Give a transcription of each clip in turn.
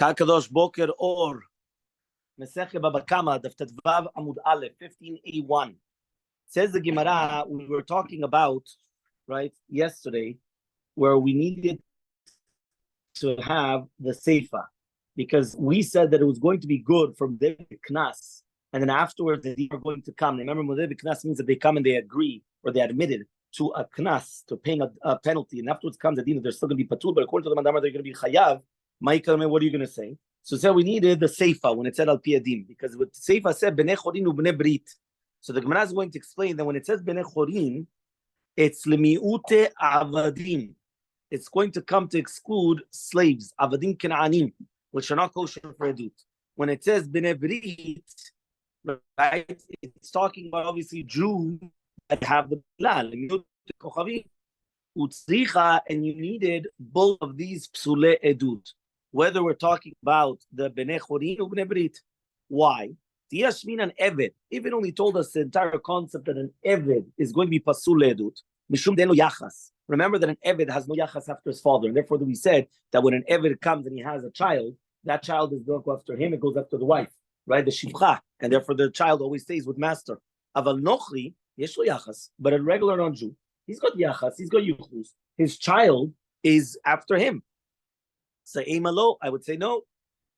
Kakadosh Boker Or Masechet Bava Kamma Daf Amud Aleph 15a1 says the Gemara. We were talking about right yesterday where we needed to have the Seifa because we said that it was going to be good from the Knas, and then afterwards they are going to come. Remember, Modeh Knas means that they come and they agree or they admitted to a Knas, to paying a penalty, and afterwards comes the din. They're still going to be patur, but according to the Mandamar, they're going to be chayav. Michael, what are you going to say? So said we needed the Seifa when it said al piyadim, because what Seifa said bnei chorin u bnei brit. So the Gemara is going to explain that when it says bnei chorin, it's lemiute avadim. It's going to come to exclude slaves, avadim kenaanim, which are not kosher for edut. When it says bnei brit, right, it's talking about obviously Jews that have the bilal, and you needed both of these psule edut. Whether we're talking about the bnei chorin or bnei brit. Why? Tiyashmin an eved. If it only told us the entire concept that an eved is going to be pasul edut, mishum deno yachas. Remember that an eved has no yachas after his father, and therefore we said that when an eved comes and he has a child, that child is going to go after him, it goes after the wife, right? The shivcha, and therefore the child always stays with master. Aval nochri yesh lo yachas, but a regular non-Jew, he's got yachas, he's got yuchus. His child is after him. So Elmaleh, I would say no.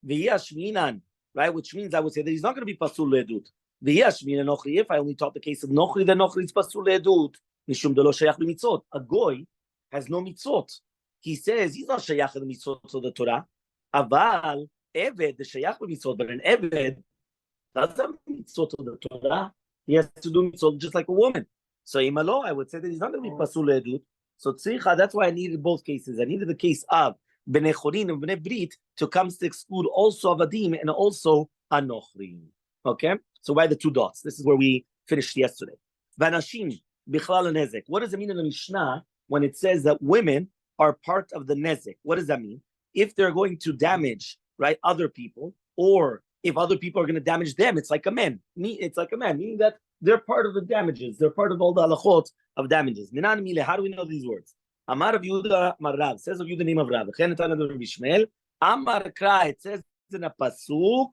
V'yashminan, right? Which means I would say that he's not going to be pasul le'edut. V'yashminan nochri. If I only taught the case of nochri, then nochri is pasul le'edut. Mishum delo shayach b'mitzot. A goy has no mitzot. He says he's not shayach the mitzot of the Torah. Aval eved the shayach b'mitzot, but an eved doesn't have mitzot of the Torah. He has to do mitzot just like a woman. So Elmaleh, I would say that he's not going to be pasul le'edut. So tzricha, that's why I needed both cases. I needed the case of bnei chorin and bnei brit to come to exclude also avadim and also anochrim. Okay, so why the two dots? This is where we finished yesterday. Vanashim bichlal nezek. What does it mean in the Mishnah when it says that women are part of the nezek? What does that mean? If they're going to damage right other people, or if other people are going to damage them, it's like a man. It's like a man, meaning that they're part of the damages. They're part of all the halachot of damages. Minan mile. How do we know these words? Amar of Yehuda Marav, says of Yehuda the name of Rav. Amar Kra, it says in a pasuk,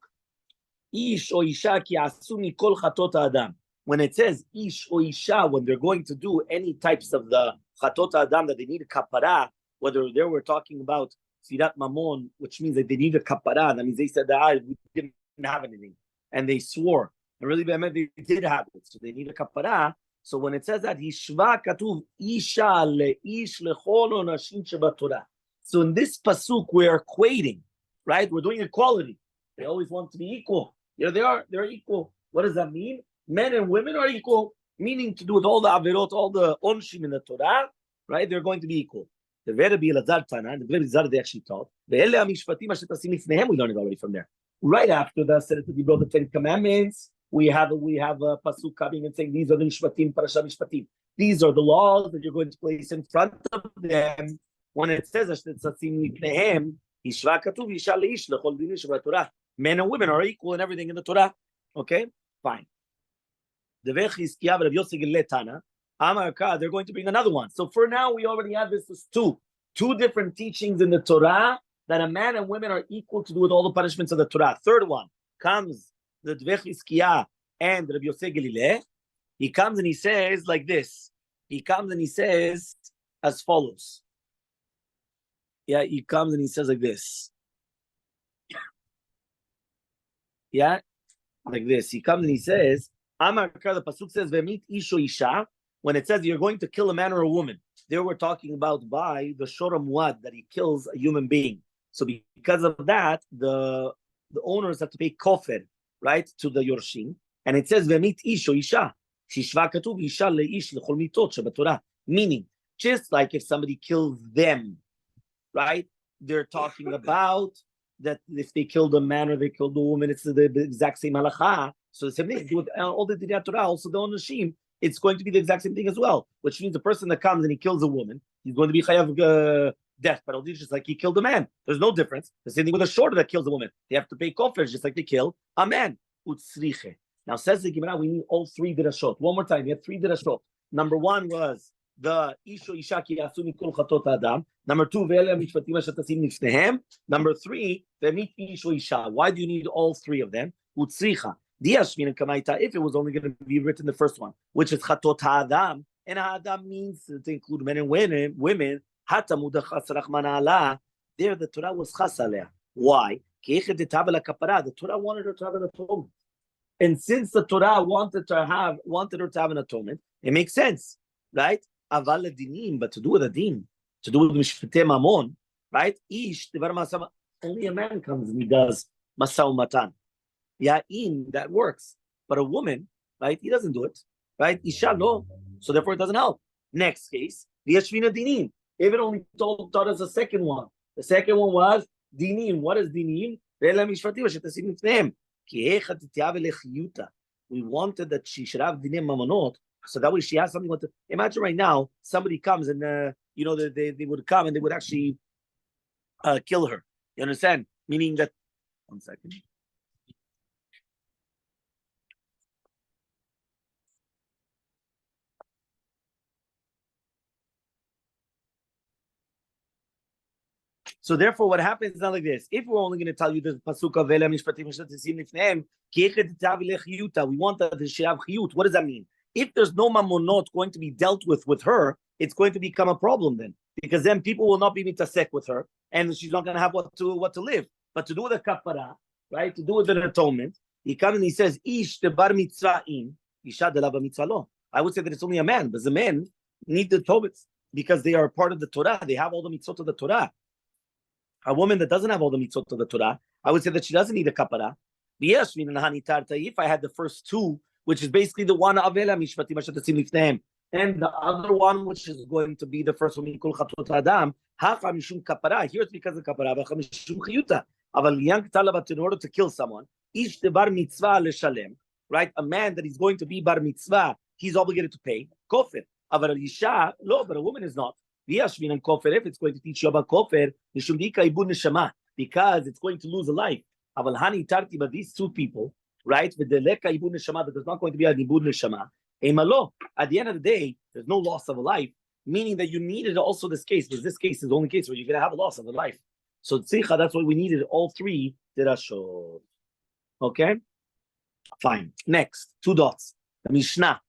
Ish o Isha ki asu mikol chatot adam. When it says Ish o Isha, when they're going to do any types of the chatot adam that they need a kapara, whether there we're talking about Sirat Mamon, which means that they need a kapara, that means they said that we didn't have anything, and they swore, and really they did have it, so they need a kapara. So when it says that Hishva katuv Isha le'ish lechol onashim shebatorah. So in this pasuk we're equating, right? We're doing equality. They always want to be equal. Here they are. They're equal. What does that mean? Men and women are equal, meaning to do with all the averot, all the onshim in the Torah, right? They're going to be equal. The Rabbi Elazar Tana, the Rabbi Elazar they actually taught. We learned it already from there. Right after that, said that we brought the 10 Commandments. We have a pasuk coming and saying these are the mishpatim, parasha mishpatim. These are the laws that you're going to place in front of them. When it says men and women are equal in everything in the Torah. Okay, fine. They're going to bring another one. So for now, we already have this as two different teachings in the Torah that a man and women are equal to do with all the punishments of the Torah. Third one comes the Dvech Iskiya and Rabbi Yosef Galileh. He comes and he says like this. He comes and he says as follows. Yeah, he comes and he says like this. Yeah, like this. He comes and he says, Amar the pasuk says, V'mit isho isha. When it says you're going to kill a man or a woman, there we're talking about by the shoram muad, that he kills a human being. So because of that, the owners have to pay kofir, right, to the Yorshim. And it says, V'mit isho isha. Shishva katuv isha leish lechol mitot shebatorah. Meaning, just like if somebody kills them, right, they're talking about that if they killed a man or they killed a woman, it's the exact same halacha. So the same thing, do with all the Divrei Torah, also the Onashim, it's going to be the exact same thing as well. Which means the person that comes and he kills a woman, he's going to be chayav death penalty, just like he killed a man. There's no difference. The same thing with a shorter that kills a woman. They have to pay kofir, just like they kill a man. Utsriche. Now says the Gemara, we need all three dirashot. One more time, we have three dirashot. Number one was the Isho Isha ki yasu mikol chatot adam. Number two, ve'ele mishpatim asher tasim nifnehem. Number three, ve'mit Isho Isha. Why do you need all three of them? Utzricha. Diashmin kamaita. If it was only going to be written the first one, which is chatot adam, and adam means to include men and women. Hata mudachas rachmana Allah. There, the Torah was chas aleh. Why? The Torah wanted her to have an atonement. And since the Torah wanted her to have an atonement, it makes sense, right? Aval dinim, but to do with a din, to do with mishpatei mamon, right? Only a man comes and he does masau matan. Ya'in, that works. But a woman, right? He doesn't do it, right? Isha no, so therefore it doesn't help. Next case, v'yashvina dinim. If it only taught us the second one. The second one was dinim. What is dinim? We wanted that she should have dinim mamonot, so that way she has something. Imagine right now, somebody comes and they would come and they would actually kill her. You understand? Meaning that. 1 second. So therefore, what happens is not like this. If we're only going to tell you the pasuk of Vela Mishpatim Shatasim Nifnehem, we want that she have chiyut. What does that mean? If there's no mamonot going to be dealt with her, it's going to become a problem then, because then people will not be mitasek with her, and she's not going to have what to live. But to do with a kapara, right? To do with an atonement, he comes and he says, "Ish the bar mitzvah in isha de la bar mitzvah lo." I would say that it's only a man, but the men need the atonement because they are part of the Torah. They have all the mitzvot of the Torah. A woman that doesn't have all the mitzvot of the Torah, I would say that she doesn't need a kapara. Yes, if I had the first two, which is basically the one avela mishpatim asher tasim lifnehem, and the other one, which is going to be the first one, mikol chatot adam, hacha mishum kapara. Here it's because of kapara, hacha mishum chiyuta. Aval yank talabat, in order to kill someone, ish de bar mitzvah leshalem, right? A man that is going to be bar mitzvah, he's obligated to pay kofir. Aval isha, no, but a woman is not. If it's going to teach you about kofir, because it's going to lose a life. But these two people, right, with the leka ibun neshama, that there's not going to be a ibun neshama. Elmaleh. At the end of the day, there's no loss of a life, meaning that you needed also this case, because this case is the only case where you're going to have a loss of a life. So tzricha, that's why we needed all three dirashot. Okay, fine. Next, 2 dots. The Mishnah.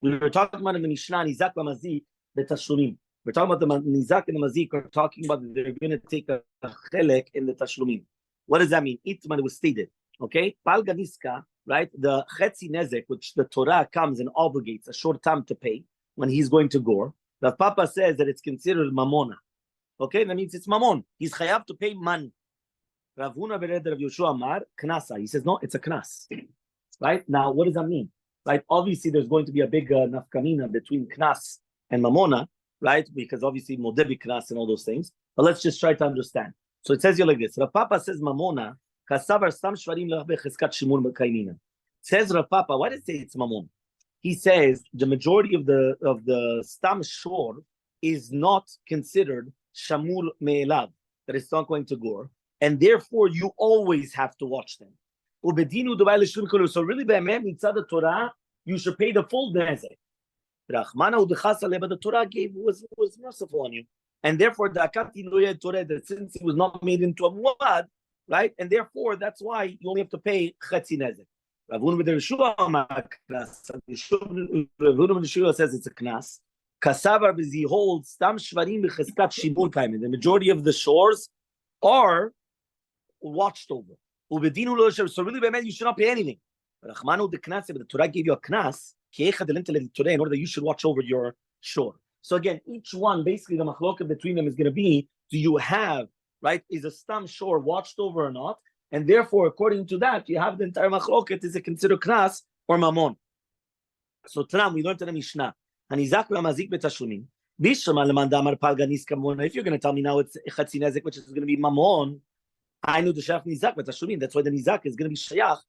We were talking about in the Mishnah, nizak lamazik betashlumin. We're talking about the nizak and the mazik. We're talking about that they're going to take a chelek in the tashlumim. What does that mean? Itman was stated. Okay, palganiska, right? The chetzi nezek, which the Torah comes and obligates a short time to pay when he's going to gore. The Papa says that it's considered mamona. Okay, that means it's mamon. He's chayav to pay money. Rav Huna bered Rav Yoshua Amar knasa. He says no, it's a knas. Right now, what does that mean? Right, obviously there's going to be a big nafkamina between knas and mamona. Right? Because obviously Modebi Knas and all those things. But let's just try to understand. So it says here like this. Rav Papa says Mamona, Kasavar Stam Shvarim Lachbe Cheskat Shimur Kainina. Says Rav Papa, why does it say it's Mamon? He says the majority of the Stam Shor is not considered Shamur Me'elav, that it's not going to gore, and therefore you always have to watch them. So really, mitzad the Torah, you should pay the full nezek. But the Torah was merciful on you, and therefore the akati loyed Torah, that since it was not made into a muad, right, and therefore that's why you only have to pay chetzi nezek. Rav Huna ben Yeshua says it's a knas. Kasavar b'zi holds stam shvarim b'cheskat shibur kaimim. The majority of the shores are watched over. So really, you should not pay anything. But the Torah gave you a knas in order that you should watch over your shore. So again, each one, basically the machloket between them is going to be, do you have, right, is a stam shore watched over or not? And therefore, according to that, you have the entire machloket, is it considered knas or mamon? So Tanam, we learned in the Mishnah, if you're going to tell me now it's chetzi nezek, which is going to be mamon, I know the shayach nizak betashlumin. That's why the nizak is going to be shayach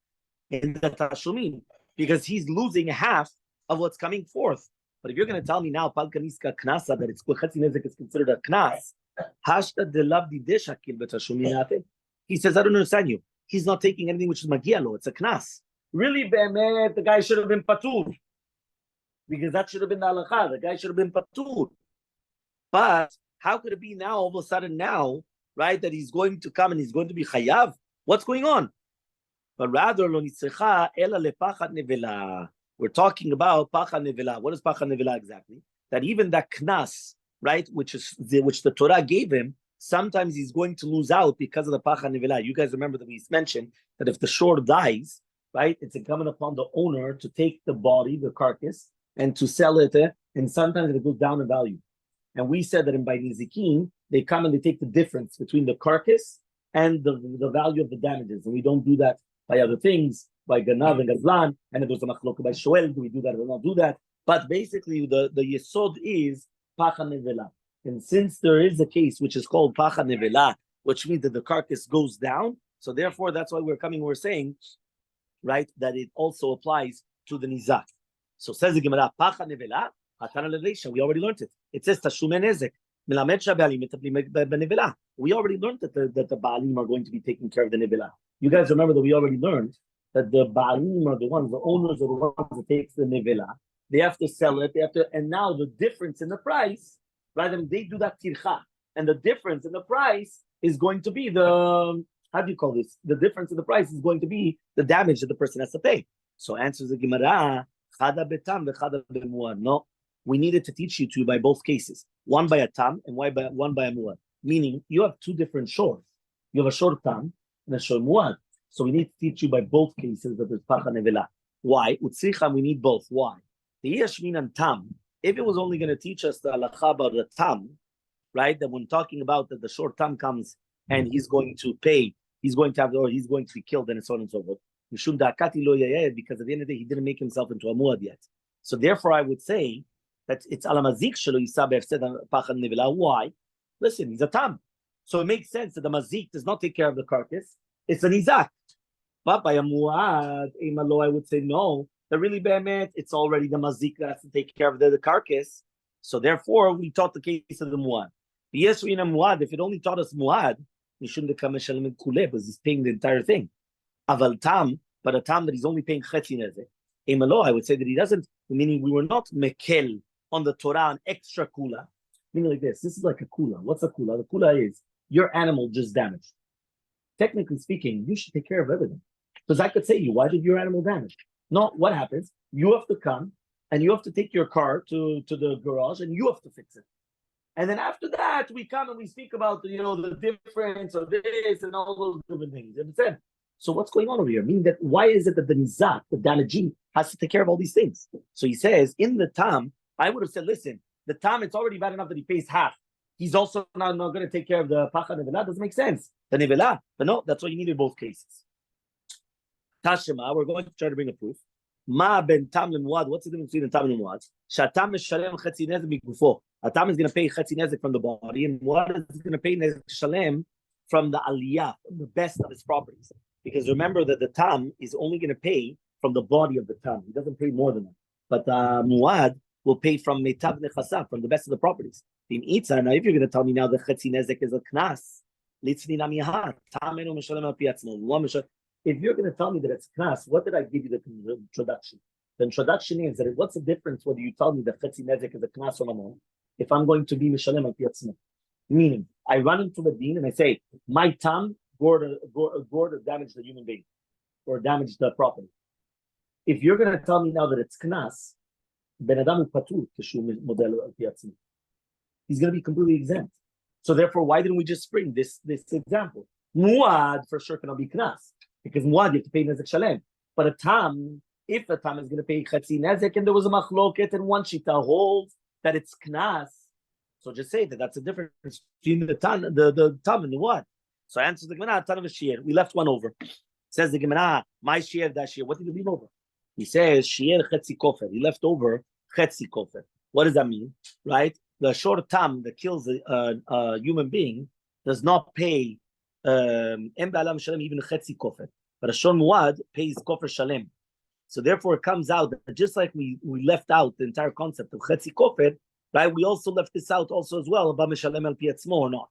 in the tashlumin, because he's losing half of what's coming forth. But if you're going to tell me now, palganiska knasa, that it's chetzi nezek is considered a knas, hashta de lavdi deshakil betashlumin. He says, I don't understand you. He's not taking anything which is magialo. It's a knas. Really, be'emet, the guy should have been patur. because that should have been the halacha. The guy should have been patur. But how could it be now, all of a sudden now, right, that he's going to come and he's going to be chayav? What's going on? But rather, lo nitzrecha ela lepachat nevela. We're talking about pachat nevela. What is pachat nevela exactly? That even that knas, right, which the Torah gave him, sometimes he's going to lose out because of the pachat nevela. You guys remember that we mentioned that if the shore dies, right, it's incumbent upon the owner to take the body, the carcass, and to sell it, and sometimes it goes down in value. And we said that in by nizikin, they come and they take the difference between the carcass and the value of the damages. And we don't do that by other things, by ganav and gazlan, and it was a machloka by shoel. Do we do that or not do that? But basically, the yesod is pacha nevela. And since there is a case which is called pacha nevela, which means that the carcass goes down, so therefore that's why we're saying, right, that it also applies to the nizak. So says the Gemara, pacha nevela, hatana levesha. We already learned it. It says tashume nezek. We already learned that the baalim are going to be taking care of the nevela. You guys remember that we already learned that the baalim are the ones, the owners are the ones that takes the nevela. They have to sell it. They have to, and now the difference in the price, right? And they do that tircha, and the difference in the price is going to be the, how do you call this? The difference in the price is going to be the damage that the person has to pay. So answers the Gemara, chada betam v'chada b'muad. No, we needed to teach you two by both cases. One by a tam and one by a muad. Meaning you have two different shores. You have a shor tam and a shor muad. So we need to teach you by both cases that there's pacha nevela. Why? Utzricha, we need both. Why? The yashmin and tam, if it was only going to teach us the halacha about the tam, right? That when talking about that the short tam comes and he's going to pay, he's going to have, or he's going to be killed, and so on and so forth. Because at the end of the day, he didn't make himself into a muad yet. So therefore, I would say that it's alamazik shelo yisab efsed pachad nevela. Why? Listen, he's a tam, so it makes sense that the mazik does not take care of the carcass. It's an izak. But by a muad, I would say no. That really behemet, it's already the mazik that has to take care of the carcass. So therefore, we taught the case of the muad. Yes, we in a muad. If it only taught us muad, we shouldn't have come and kule because he's paying the entire thing. Aval tam, but a tam that he's only paying chetzi nezek. Elmaleh, I would say that he doesn't. Meaning, we were not mekel on the Torah an extra kula. Meaning like this. This is like a kula. What's a kula? The kula is your animal just damaged. Technically speaking, you should take care of everything. Because I could say to you, why did your animal damage? No, what happens? You have to come and you have to take your car to the garage and you have to fix it. And then after that, we come and we speak about the difference of this and all those different things. You understand? So what's going on over here? Meaning that why is it that the nizak, the damagee, has to take care of all these things? So he says, in the tam, I would have said, listen, the tam, it's already bad enough that he pays half. He's also not going to take care of the pacha nevela. Doesn't make sense. The nevela. But no, that's why you need in both cases. Tashema, we're going to try to bring a proof. Ma ben tam lemuad. What's the difference between the tam and muad? Shatam mishalem chetzi nezek migufo. A tam is going to pay chetzi nezek from the body, and muad is going to pay nezek shalem from the aliyah, from the best of his properties. Because remember that the tam is only going to pay from the body of the tam. He doesn't pay more than that. But muad will pay from metav nechasam, from the best of the properties. In Itzar, now if you're going to tell me now the chetzi nezek is a knas, litzni namiha tam enu mishalem al piatzmo. If you're going to tell me that it's knas, what did I give you the introduction? The introduction is that what's the difference whether you tell me that chetzi nezek is a knas or not if I'm going to be mishalem al piatzmo? Meaning, I run into the deen and I say, my tam gored damaged the human being or damaged the property. If you're going to tell me now that it's knas, ben adam patur kishu model al piatzmo. He's going to be completely exempt. So therefore, why didn't we just bring this example? Muad for sure cannot be knas. Because muad, you have to pay nezek shalem. But a tam, if a tam is going to pay chetzi nezek, and there was a machloket, and one shita holds that it's knas, so just say that that's a difference between the tam and the muad. So answers the Gemara, tan of a shiur. We left one over. Says the Gemara, my shiur, that shiur. What did you leave over? He says shiur chetzi kofer. He left over chetzi kofer. What does that mean? Right? The short tam that kills a human being does not pay even chetzi kofer, but a shor muad pays kofer shalem. So therefore, it comes out that just like we left out the entire concept of chetzi kofer, right? We also left this out also as well about mishalem al piatzmo or not.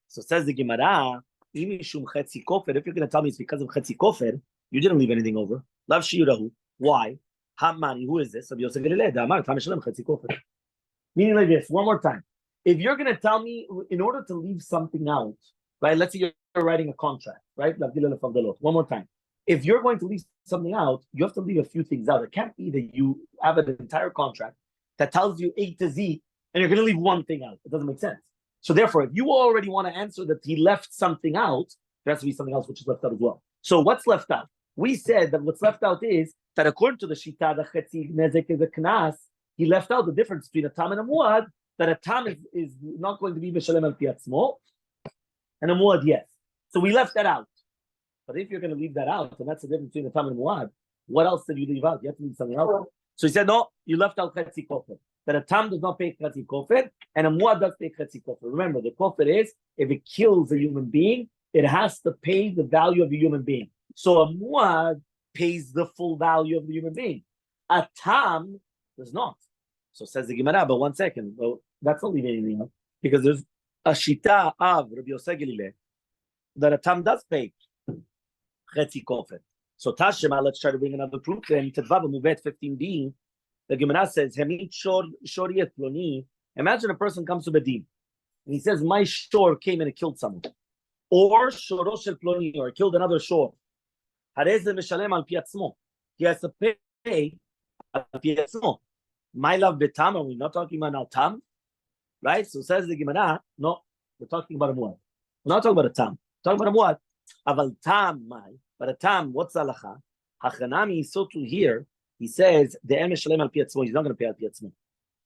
So says the Gemara, imishum chetzi kofer. If you're going to tell me it's because of chetzi kofer, you didn't leave anything over. Lav shiurahu. Why? Hamani, who is this? Meaning like this, one more time. If you're going to tell me, in order to leave something out, right? Let's say you're writing a contract, right? One more time. If you're going to leave something out, you have to leave a few things out. It can't be that you have an entire contract that tells you A to Z, and you're going to leave one thing out. It doesn't make sense. So therefore, if you already want to answer that he left something out, there has to be something else which is left out as well. So what's left out? We said that what's left out is that according to the Shita, the Chetzi Nezek is a Knas, he left out the difference between a Tam and a Muad, that a Tam is not going to be Meshalem al Piatzmo, and a Muad, yes. So we left that out. But if you're going to leave that out, and that's the difference between a Tam and a Muad, what else did you leave out? You have to leave something else. So he said, no, you left out Chetzi Kofer. That a Tam does not pay Chetzi Kofer, and a Muad does pay Chetzi Kofer. Remember, the Kofer is, if it kills a human being, it has to pay the value of the human being. So a Muad pays the full value of the human being. A Tam does not. So says the Gemara, but 1 second. Well, that's not leaving anything out. Because there's a Shita of Rabbi Oziel that a Tam does pay Chetzi Kofer. So Tashema, let's try to bring another proof. Then Tedvav Muvet 15b, the Gemara says, Hemit Shoriyat Ploni. Imagine a person comes to Bedin and he says, my shore came and it killed someone. Or Shoro Shel Ploni, or killed another shore. Harez Meshalem al Piatzmo. He has to pay al Piatzmo. My love betam, are we not talking about al tam? Right? So says the Gemara, no, we're talking about a muad. We're not talking about a tam. We're talking about a muad. Aval tam, my. But a tam, what's halacha? Hachanami, so to here, he says, the em shalem al piatzmo, he's not going to pay al piatzmo.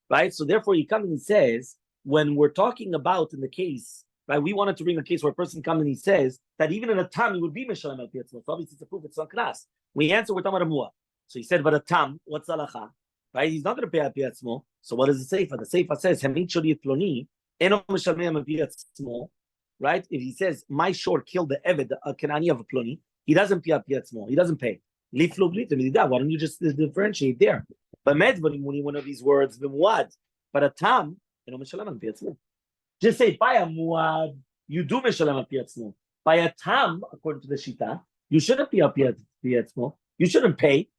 Right? So therefore, he comes and he says, when we're talking about in the case, right, we wanted to bring a case where a person comes and he says that even in a tam, he would be meshalem al piatzmo. So obviously, it's a proof, it's not knas. We answer, we're talking about a muad. So he said, but a tam, what's halacha? Right? He's not going to pay al piatzmo. So what does the seifa? The seifa says, Hemit shoriyat ploni, eno meshalem al piatzmo. Right? If he says, my shore killed the eved, a Kenani of a ploni, he doesn't pay al piatzmo. He doesn't pay. Why don't you just differentiate there? But medvarim, one of these words, b'muad. But a tam, eno meshalem al piatzmo. Just say, by a muad, you do meshalem al piatzmo. By a tam, according to the shita, you shouldn't pay al piatzmo. You shouldn't pay.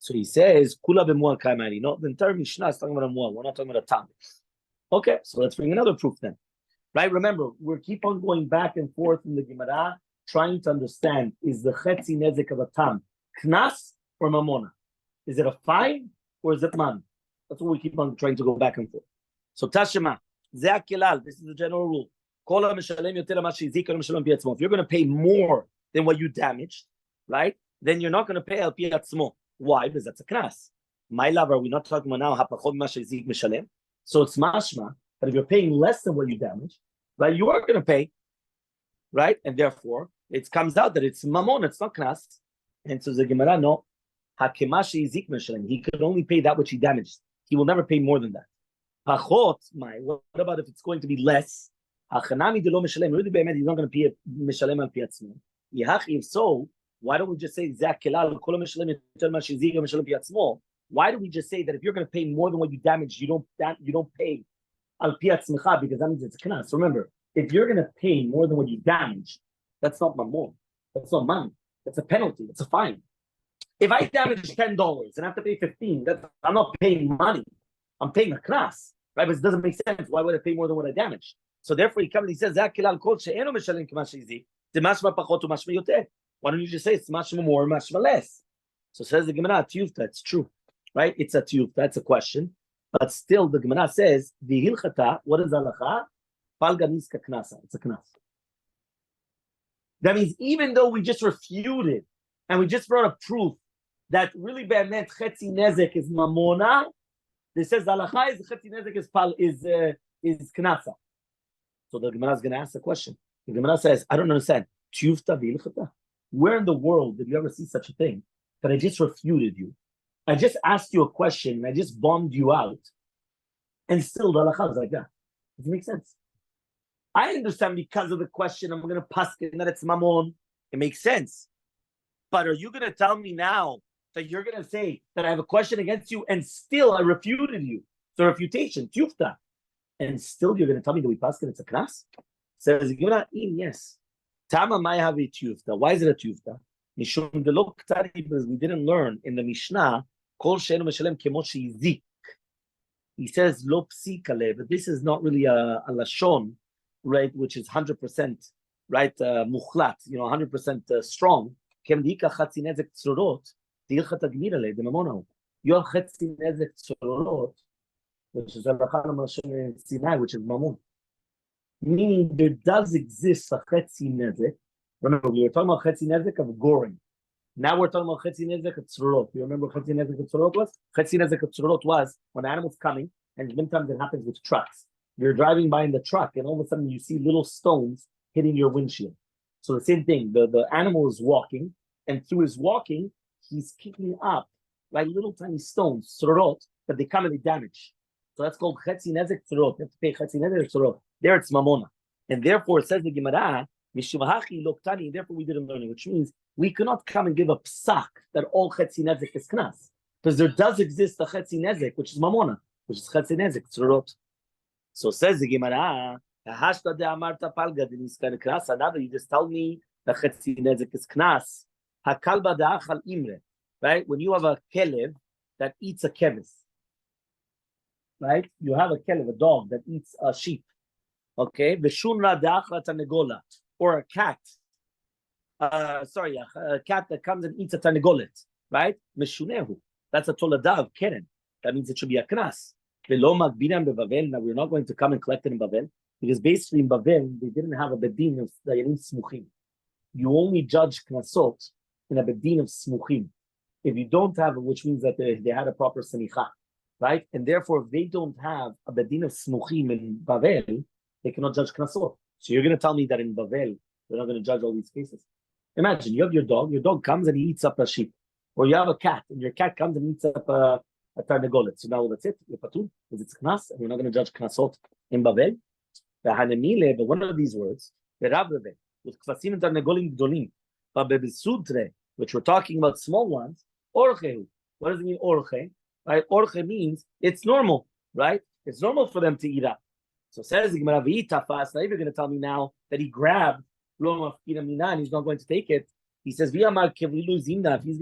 So he says, kula b'muad kaimari. No, the entire Mishnah is talking about a muad. We're not talking about a tam. Okay, so let's bring another proof then. Right? Remember, we keep on going back and forth in the Gemara, trying to understand, is the chetzi nezek of a tam knas or mamona? Is it a fine or is it man? That's what we keep on trying to go back and forth. So Tashema, this is the general rule. If you're going to pay more than what you damaged, right, then you're not going to pay al piatzmo. Why? Because that's a knas. My love, are we not talking about now hapachod mashezik mishalem? So it's mashma, but if you're paying less than what you damaged, right, you are going to pay, right? And therefore, it comes out that it's mamon, it's not knas. And so the Gemara, no, hakemashi mishalem. He could only pay that which he damaged. He will never pay more than that. Pachot, what about if it's going to be less? Hachanami de lo mishalem. Really, he's not going to pay mishalem al piatzmo. If so, why don't we just say why do we just say that if you're going to pay more than what you damaged, you don't pay al piatzmecha, because that means it's knas. Remember, if you're going to pay more than what you damaged, that's not mamon. That's not money. That's a penalty. That's a fine. If I damage $10 and I have to pay 15, I'm not paying money. I'm paying a knas, right? But it doesn't make sense. Why would I pay more than what I damaged? So therefore, he comes and he says, why don't you just say it's much more, much less? So says the Gemara, tiyufta, it's true, right? It's a tiyufta, that's a question. But still, the Gemara says, the hilchata, what is halacha? Palganiska knasa, it's a knas. That means even though we just refuted and we just brought a proof that really be'emet chetzi nezek is mamona, this says the halacha is chetzi nezek is knasa. So the Gemara is going to ask the question. The Gemara says, I don't understand. Tiyufta v'ilchata. Where in the world did you ever see such a thing? That I just refuted you. I just asked you a question and I just bombed you out. And still the halacha is like that. Does it make sense? I understand because of the question, I'm going to paskin that it's mamon. It makes sense. But are you going to tell me now that you're going to say that I have a question against you and still I refuted you? It's a refutation, tiyufta. And still you're going to tell me that we paskin it's a knas? Says, yes. Tama may have a tiyufta. Why is it a tiyufta? Because we didn't learn in the Mishnah Kol she'enu meshalem kemo she'izik. He says lo psikale, but this is not really a lashon, right? Which is 100%, right? Muchlat, 100% strong. Kem diika chatzi nezek tzorot, diilchat agmirale de mamono. Your chatzi nezek tzorot, which is a lashon in Sinai, which is mamon. Meaning there does exist a chetzi nezek. Remember, we were talking about chetzi nezek of goring. Now we're talking about chetzi nezek of tzorot. You remember what chetzi nezek of tzorot was? Chetzi nezek of tzorot was when an animal's coming, and sometimes it happens with trucks. You're driving by in the truck, and all of a sudden you see little stones hitting your windshield. So the same thing, the animal is walking, and through his walking, he's kicking up like little tiny stones, tzorot, but they come and they damage. So that's called chetzi nezek tzorot. You have to pay chetzi nezek tzorot. There it's mamona. And therefore, it says the Gemara, Mishivahachi loktani, and therefore we didn't learn it, which means we cannot come and give a psak that all chetzi nezek is knas. Because there does exist a chetzi nezek, which is mamona, which is chetzi nezek, tzorot. So says the Gemara, Hashta de amarta palga de niskar knas, now that you just tell me that chetzi nezek is knas, hakalba de achal imre, right? When you have a kelev that eats a kevis, right? You have a kelev, a dog that eats a sheep. Okay, v'shunra de'achla tanegola, or a cat. A cat that comes and eats a tanegolet, right? Meshunehu. That's a toladav keren. That means it should be a knas. V'lo magbiram beBavel. Now we're not going to come and collect it in Bavel because basically in Bavel they didn't have a bedin of dayanim smuchim. You only judge knasot in a bedin of smuchim. If you don't have it, which means that they had a proper senicha, right? And therefore, if they don't have a bedin of smuchim in Bavel, they cannot judge knasot. So you're going to tell me that in Bavel, they're not going to judge all these cases. Imagine, you have your dog comes and he eats up a sheep. Or you have a cat, and your cat comes and eats up a tarnagolet. So now that's it, you're patur, because it's knas, and we're not going to judge knasot in Bavel. The hanemile, but one of these words, the Rabbi, with kvasim and tarnagolim gdolim, but bebesudre, which we're talking about small ones, orchehu. What does it mean, orche? Right? Orche means it's normal, right? It's normal for them to eat up. So says the Gemara, now you're going to tell me now that he grabbed and he's not going to take it. He says, if he's going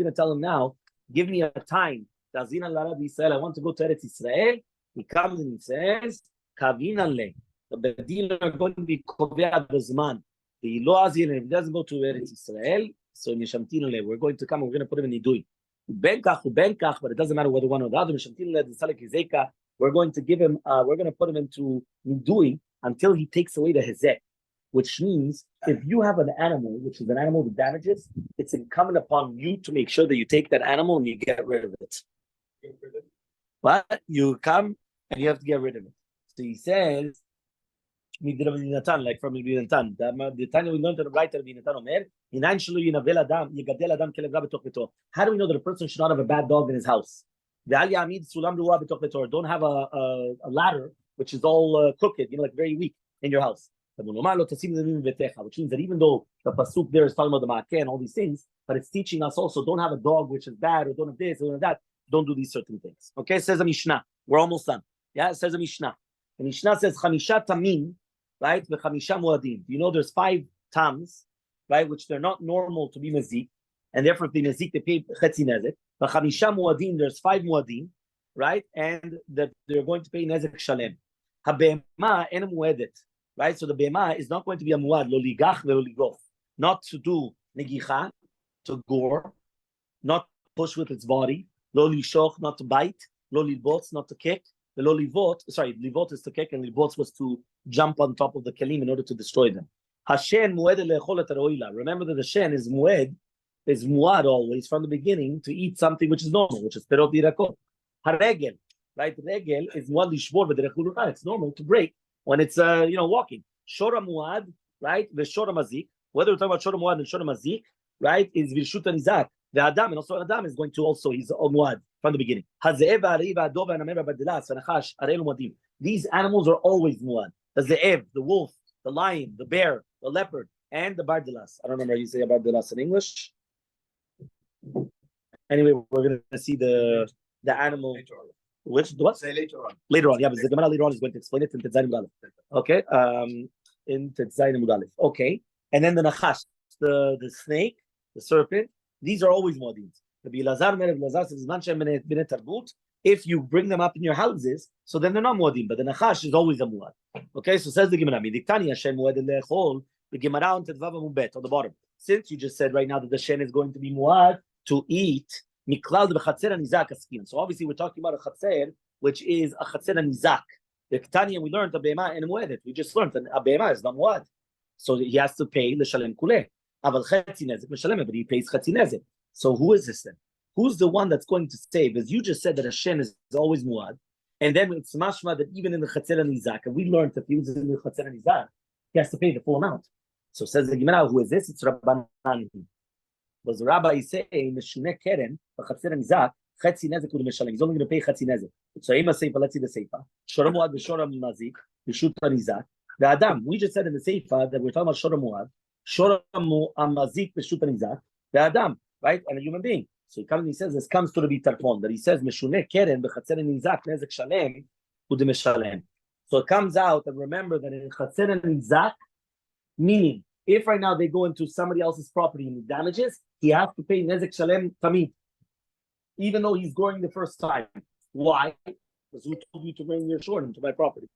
to tell him now, give me a time. I want to go to Eretz Israel. He comes and he says, the bedin are going to be kovea b'zman. The Oziel, and if he doesn't go to Eretz Israel, so we're going to come and we're going to put him in nidui. But it doesn't matter whether one or the other. We're going to give him, we're going to put him into nidui until he takes away the hezek, which means if you have an animal, which is an animal that damages, it's incumbent upon you to make sure that you take that animal and you get rid of it. But you come and you have to get rid of it. So he says, like from Rabbi Natan, the Tanya we learned to write Rabbi Natan Omer, how do we know that a person should not have a bad dog in his house? Don't have a ladder which is all crooked, like very weak in your house. Which means that even though the pasuk there is talking about the ma'akeh and all these things, but it's teaching us also don't have a dog which is bad, or don't have this, or don't have that. Don't do these certain things. Okay, says a Mishnah. We're almost done. Yeah, it says a Mishnah. The Mishnah says chamisha tamim, right? V'chamisha muadim. You know, there's 5 tams, right, which they're not normal to be mazik, and therefore if they mazik, they pay chetzi nezek. V'chamisha muadim, there's 5 muadim, right, and that they're going to pay nezek shalem. Habema en muedet. Right, so the bema is not going to be a muad, lo ligach ve lo ligof, not to do negicha, to gore, not push with its body, lo lishoch, not to bite, lo libot, not to kick, lo livot, livot is to kick, and libot was to jump on top of the kelim in order to destroy them. Hashen mued le'echol et haroila. Remember that the shen is muad always from the beginning to eat something which is normal, which is perot yirakot. Haregel, right? Regel is muad lishbor v'derech l'rucha. It's normal to break when it's walking. Shora muad, right? V'shora mazik. Whether we're talking about shora muad and shora mazik, right, is virshuta nizak. The adam, and also Adam is going to also, he's muad from the beginning. These animals are always muad. The ze'ev, the wolf, the lion, the bear, the leopard, and the bardilas. I don't remember how you say bardilas in English. Anyway, we're going to see the animal. Which what? Say later on. Later on, yeah, but the Gemara later on is going to explain it in Tetzayin Mudalef. Okay, in Tetzayin Mudalef. Okay, and then the nachash, the snake, the serpent. These are always muadins. Rabbi Elazar says, if you bring them up in your houses, so then they're not muadim, but the nachash is always a muad. Okay, so says the Gemara, the Gemara on Tedvav on the bottom. Since you just said right now that the shen is going to be muad to eat, so obviously we're talking about a chatzer, which is a chatzer nizak. The Ketanya we learned a be'ema and muadet. We just learned that a be'ema is not muad, so he has to pay the shalem kuleh. Aval chetzi nezek l'shalem, but he pays chetzi nezek. So who is this then? Who's the one that's going to save? As you just said that a shen is always muad, and then it's mashma that even in the chatzer nizak, and we learned that if he was in the chatzer nizak, he has to pay the full amount. So says the Gemara, who is this? It's Rabbanan. Was the Rabbi saying meshuneh keren b'chatzer nizak chetzi nezek u'lemeshalem? He's only going to pay chetzi nezek. So Ema Seifa, let's see the Seifa. Shora muad v'shora mazik v'shuta nizak. The Adam, we just said in the Seifa that we're talking about shora muad, shora mazik v'shuta nizak. The Adam, right, and a human being. So he comes and he says, this comes to the Bitarfon, that he says, Meshuneh keren b'chatzer nizak nezek shalem u'lemeshalem. So it comes out, and remember that in chatzer nizak, meaning, if right now they go into somebody else's property and he damages, he has to pay nezek shalem tamid, even though he's going the first time. Why? Because who told you to bring your short into my property?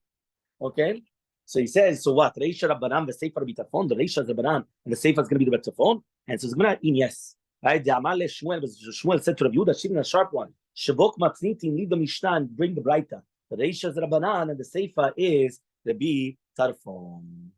Okay? So he says, so what? Reisha Rabbanan, the Sefer Bitafon, the Reisha Rabbanan, and the Sefer is going to be the Bitafon? And so it's going to in yes. Right? The Elmaleh Shmuel said to Rabbi Yehuda, she's a sharp one. Shavok Matzniti, leave the Mishnah and bring the Braita. The Reisha Rabbanan and the Sefer is the Bitarfon.